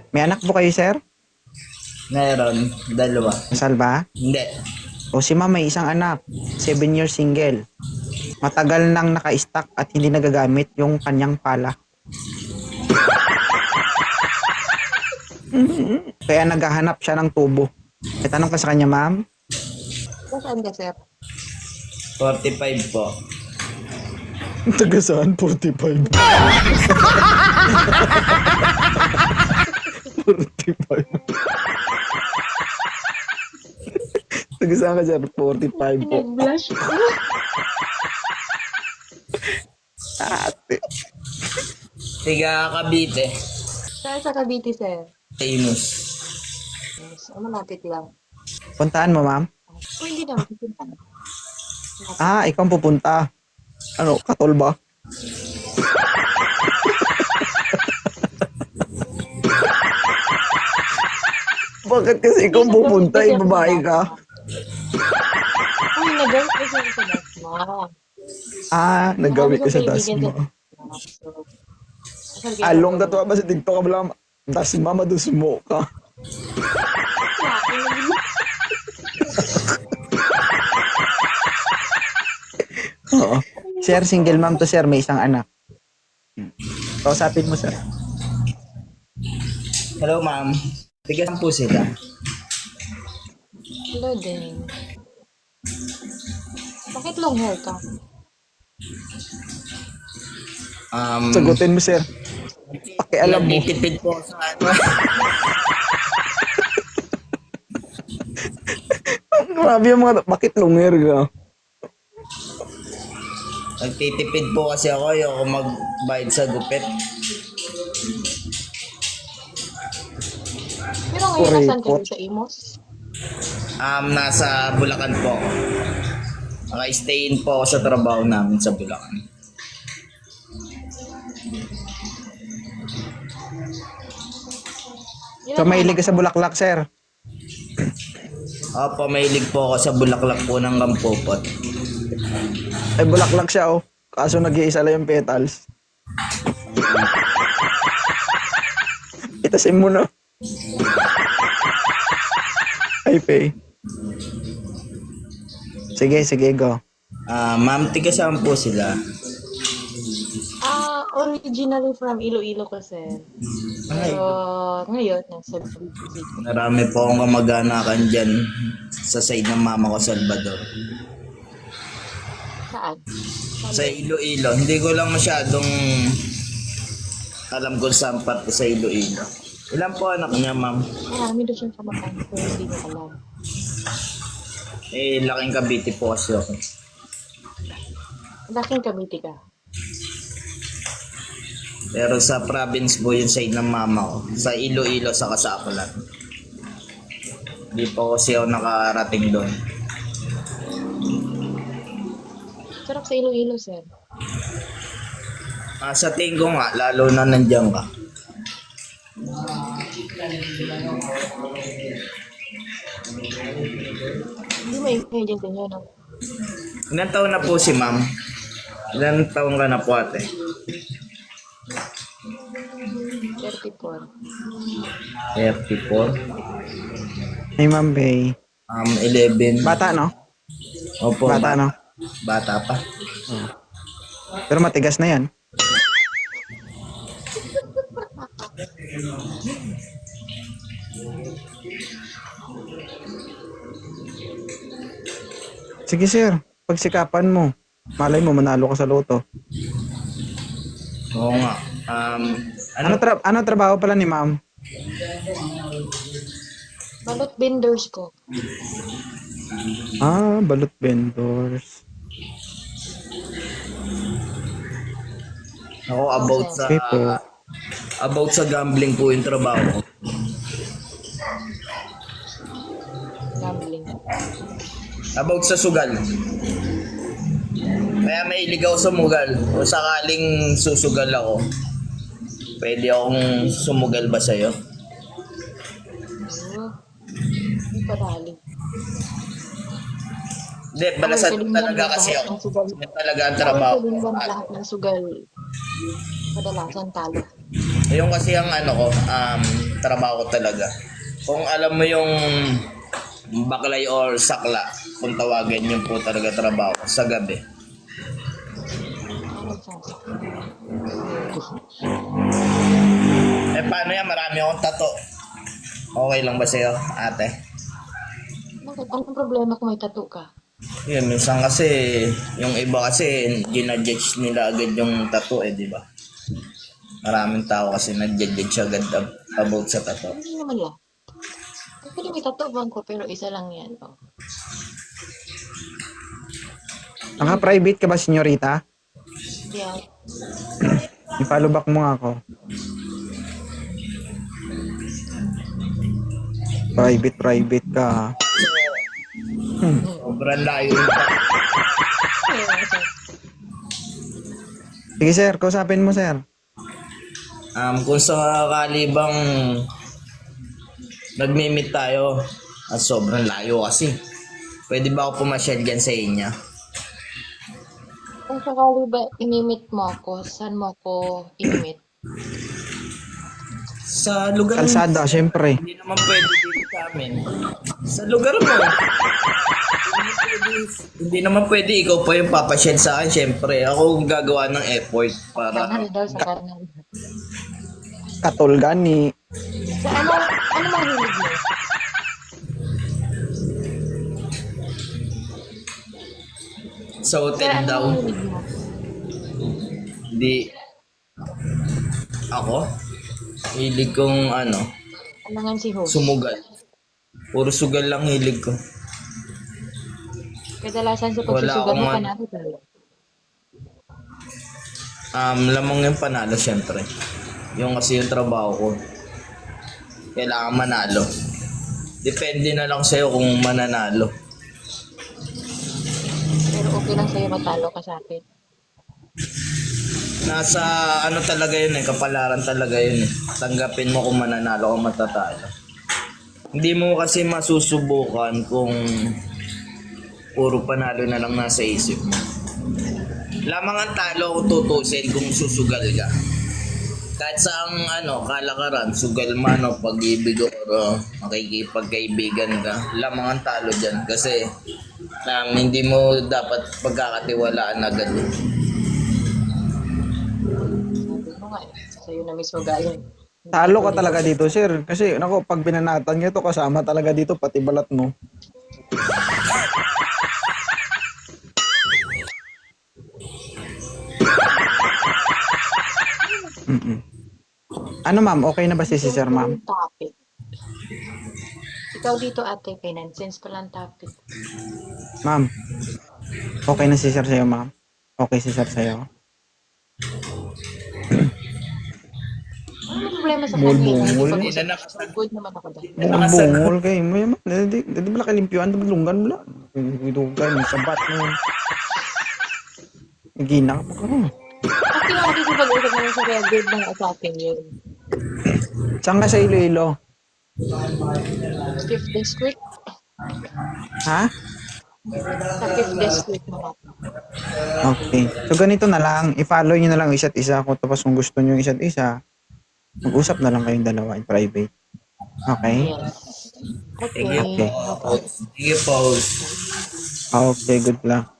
May anak po kayo, sir? Meron, dalawa. Kasal ba? Hindi. O si ma'am may isang anak, 7 years single. Matagal nang naka-stack at hindi nagagamit yung kanyang pala. Kaya naghahanap siya ng tubo. May tanong ka sa kanya, ma'am? Saan ka, sir? 45 po. Taga saan? 45. 45. Taga saan ka, sir? 45 po. Nag-blush ko. Ate. Tiga Cavite. Saan sa Cavite, sir? Famous. Yes, malapit lang. Puntaan mo, ma'am? O, hindi naman. Pupunta na. Ah, ikaw ang pupunta. Ano, katol ba? Bakit kasi ikaw ang pupunta? Babae ka? Uy, nag-girl kasi ako sa Dasma. Ah, nagawi ka sa dasma. Along ka to ba sa TikTok ka ba? Dasma, madusmo ka. Oo. Sir, single mom to, sir. May isang anak. Kausapin mo, sir. Hello, ma'am. Tiga saan po sila? Hello din. Bakit long hair ka? Sagutin mo, sir. Pakialam mo. Nagtitipid po sa ano. Grabe yung mga... Bakit lunger ka? Nagtitipid po kasi ako. Ayoko magbayad sa gupit. Pero ngayon, nasan kayo sa Imos? Nasa Bulacan po ako. Naka-stay-in po ako sa trabaho namin sa Bulacan. So, mahilig ka sa bulaklak, sir. Opo, mahilig po ako sa bulaklak po ng Kampopot. Ay, bulaklak siya, oh. Kaso nag-iisa lang yung petals. Itasin mo na. Ay, Pay. Sige, go. Ma'am, tiga saan po sila? Originally from Iloilo kasi. Ay, Pero ngayon, nasa Cavite. marami po akong kamag-anakan dyan sa side ng mama ko, Salvador. Saan? Sa Iloilo. Hindi ko lang masyadong alam kung saan part sa Iloilo. Ilan po anak niya, ma'am? Marami doon siyang kamakain pero hindi niya alam. Laking Cavite po kasi ako. Laking Cavite ka. Pero sa province po yung side ng mama ko. Sa Iloilo, sa Kasakulan. Hindi po kasi ako nakarating doon. Sarap sa Iloilo, sir. Sa tingin ko nga, lalo na nandiyan ka. Hindi may ingredient din yun. Ilan taon na po si ma'am? Ilan taon ka na po ate? 34. 34? Hey, Ma'am Pay. 11. Bata, no? Opo. Bata, no? Bata pa. Pero matigas na yan. Sige, sir. Pagsikapan mo. Malay mo, manalo ka sa loto. Oo nga. Ano trabaho pala ni ma'am? Balot vendors ko. Ah, balut vendors. Ako Okay po. about sa gambling po yung trabaho ko. Gambling. About sa sugal. Kaya may ligaw sa mugal. O sakaling susugal ako, pwede akong sumugal ba sa'yo? Hindi parali. Hindi, balasan talaga kasi ako. Yan talaga ang trabaho. Ako din ba lahat ng sugal? Kadalasan talo. Yung kasi ang ano ko, trabaho ko talaga. Kung alam mo yung baklay or sakla, kung tawagin yun po talaga trabaho ko sa gabi. Ano sasabi? Eh paano yan? Marami akong tato. Okay lang ba sa'yo, ate? Bakit? Anong problema kung may tattoo ka? Yun, minsan kasi, yung iba kasi, ginadjudge nila agad yung tattoo di ba? Maraming tao kasi nag-judge agad about sa tattoo. Hindi naman lang. Actually, may tattoo bang ko, pero isa lang yan. Oh. Naka-private ka ba, senyorita? Yeah. I-follow back mo nga ako. Private ka. Sobrang layo yung tattoo. Sige sir, kausapin mo sir. Kung sakali bang nagmi-meet tayo at sobrang layo kasi, pwede ba ako pumasyal dyan sa inyo? Kung sakali ba inimit mo ako, saan mo ako inimit? Sa lugar mo. Kalsada, syempre. Hindi naman pwede dito sa amin. Sa lugar mo. Hindi naman pwede ikaw pa yung papasyal sa akin. Syempre, ako ang gagawa ng effort para... Karnal daw sa karnal. Katulgan ni... Sa ano mang hilig mo? Sa Sa hotel ano daw. mang hilig mo? Hindi. Ako? Hilig kong ano, Alangan si host. sumugal. Puro sugal lang hilig ko. Kadalasan sa Wala pagsusugal mo akong pa natin. Lamang yung panalo syempre. Yung kasi yung trabaho ko. Kailangan manalo. Depende na lang sa'yo kung mananalo. Pero okay lang sa'yo matalo ka sa akin. Nasa ano talaga yun kapalaran talaga yun Tanggapin mo kung mananalo o matatalo. Hindi mo kasi masusubukan kung puro panalo na lang nasa isip mo. Lamang ang talo kung tutusin kung susugal ka. Kahit sa kalakaran, sugal man o pag-ibig o makikipagkaibigan ka, lamang ang talo dyan kasi hindi mo dapat pagkakatiwalaan agad. Sabi mo nga, sa'yo na mismo galing. Talo ka talaga dito sir. Kasi nako, pag binanatan nyo to, kasama talaga dito, pati balat mo. Mm-mm. Ano ma'am, okay na ba si sir ma'am? Topic. Ikaw dito ate, kay nonsense pala ang topic. Ma'am, okay na si sir sa'yo ma'am? Okay si sir sa'yo? Ano ang problema sa Bungol-bungol. kanya? Hindi na Good naman ako dahil. Bungol kayo mo yan. Hindi ba kalimpyuan? Lunggan mo lang. Lunggan, sabat mo. Gina ka pa. At kinakakisipag-usap naman sa kaya good lang sa akin yun. Saan ka sa Iloilo? 5th district? Ha? Sa 5th district naman. Okay. So ganito na lang. I-follow nyo na lang isa't isa. Kung tapos kung gusto nyo yung isa't isa, mag-usap na lang kayong dalawa in private. Okay? Yes. Okay. Sige Okay. po. Sige po. Okay, good luck.